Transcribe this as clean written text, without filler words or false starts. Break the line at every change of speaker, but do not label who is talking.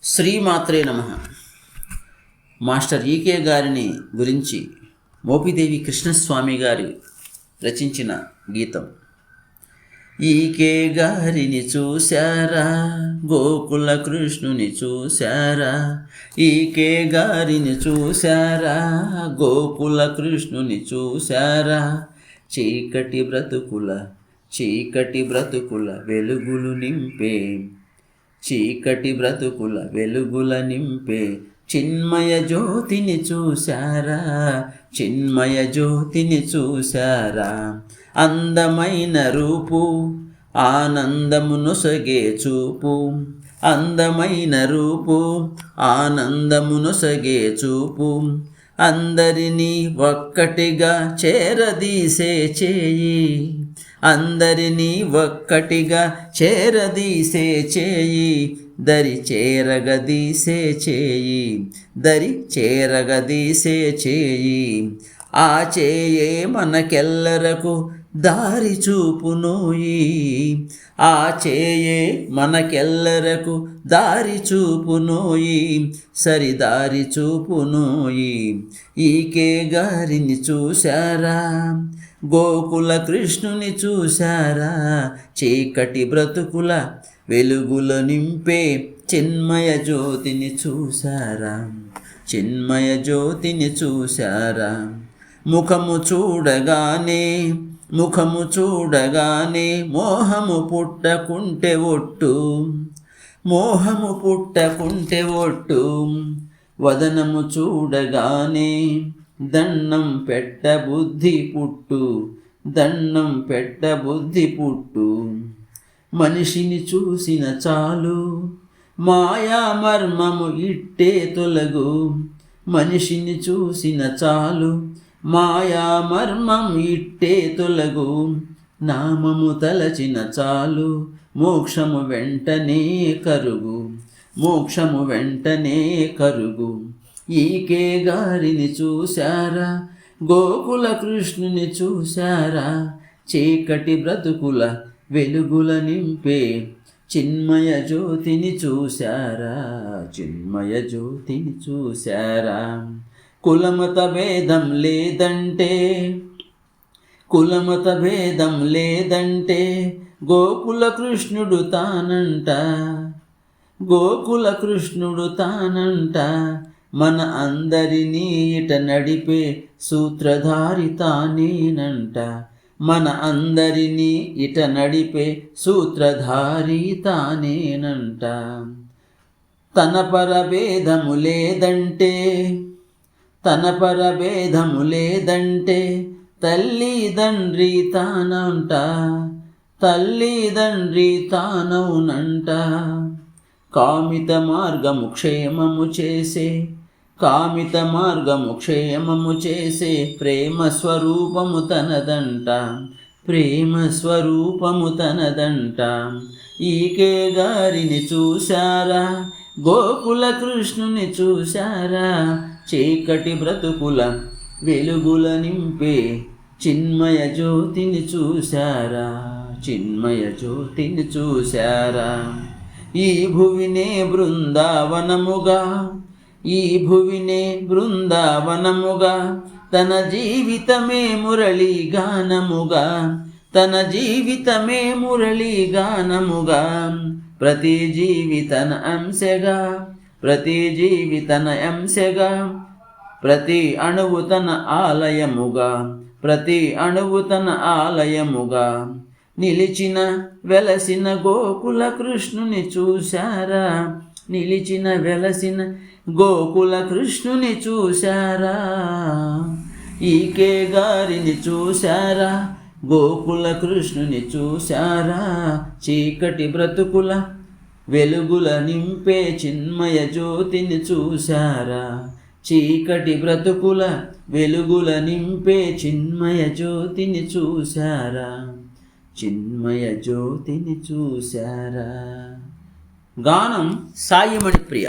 శ్రీమాత్రే నమః. మాస్టర్ ఈకే గారిని గురించి మోపిదేవి కృష్ణస్వామి గారి రచించిన గీతం. ఈకే గారిని చూశారా, గోకుల కృష్ణుని చూశారా? ఈకే గారిని చూశారా, గోకుల కృష్ణుని చూశారా? చీకటి బ్రతుకుల వెలుగులు నింపే, చీకటి బ్రతుకుల వెలుగుల నింపే చిన్మయ జ్యోతిని చూశారా, చిన్మయ జ్యోతిని చూశారా? అందమైన రూపు, ఆనందమునొసగే చూపు, అందమైన రూపు, ఆనందమునొసగే చూపు, అందరినీ ఒక్కటిగా చేరదీసే చేయి, అందరినీ ఒక్కటిగా చేరదీసే చేయి, దరి చేరగదీసే చేయి, దరి చేరగదీసే చేయి. ఆ చేయే మనకెల్లరకు దారి చూపునోయి, ఆ చేయే మనకెల్లరకు దారి చూపునోయి, సరిదారి చూపునోయి. ఈకే గారిని చూశారా, గోకుల కృష్ణుని చూశారా? చీకటి బ్రతుకుల వెలుగుల నింపే చిన్మయ జ్యోతిని చూశారా, చిన్మయ జ్యోతిని చూశారా? ముఖము చూడగానే మోహము పుట్టకుంటే ఒట్టు, మోహము పుట్టకుంటే ఒట్టు. వదనము చూడగానే దండం పెట్ట బుద్ధి పుట్టు, దండం పెట్ట బుద్ధి పుట్టు. మనిషిని చూసిన చాలు మాయా మర్మము ఇట్టే తొలగు, మనిషిని చూసిన చాలు మాయా మర్మం ఇట్టే తొలగు. నామము తలచిన చాలు మోక్షము వెంటనే కరుగు, మోక్షము వెంటనే కరుగు. ఈకే గారిని చూశారా, గోకుల కృష్ణుని చూశారా? చీకటి బ్రతుకుల వెలుగుల నింపే చిన్మయ జ్యోతిని చూశారా, చిన్మయ జ్యోతిని చూశారా? కులమత భేదం లేదంటే, కులమత భేదం లేదంటే గోకుల కృష్ణుడు తానంట, గోకుల కృష్ణుడు తానంట. మన అందరినీ ఇట నడిపే సూత్రధారి తానేనంట, మన అందరినీ ఇట నడిపే సూత్రధారి తానేనంట. తన పరభేదము లేదంటే, తన పరభేదము లేదంటే తల్లి తండ్రి తానంట, తల్లి తండ్రి తానవునంట. కామిత మార్గము క్షేమము చేసే, కామిత మార్గము క్షేమము చేసే ప్రేమ స్వరూపము తనదంట, ప్రేమ స్వరూపము తనదంట. ఈకే గారిని చూశారా, గోకుల కృష్ణుని చూశారా? చీకటి బ్రతుకుల వెలుగుల నింపే చిన్మయ జ్యోతిని చూశారా, చిన్మయ జ్యోతిని చూశారా? ఈ భువినే బృందావనముగా, ఈ భువినే బృందావనముగా, తన జీవితమే మురళీ గానముగా, తన జీవితమే మురళీ గానముగా. ప్రతి జీవితన అంశగా, ప్రతి జీవితన అంశగా, ప్రతి అణువు తన ఆలయముగా, ప్రతి అణువు తన ఆలయముగా నిలిచిన వెలసిన గోకుల కృష్ణుని చూశారా, నిలిచిన వెలసిన గోకుల కృష్ణుని చూశారా? ఈకే గారిని చూశారా, గోకుల కృష్ణుని చూశారా? చీకటి బ్రతుకుల వెలుగుల నింపే చిన్మయ జ్యోతిని చూశారా, చీకటి బ్రతుకుల వెలుగుల నింపే చిన్మయ జ్యోతిని చూశారా, చిన్మయ జ్యోతిని చూశారా? గానం సాయి మణిప్రియ.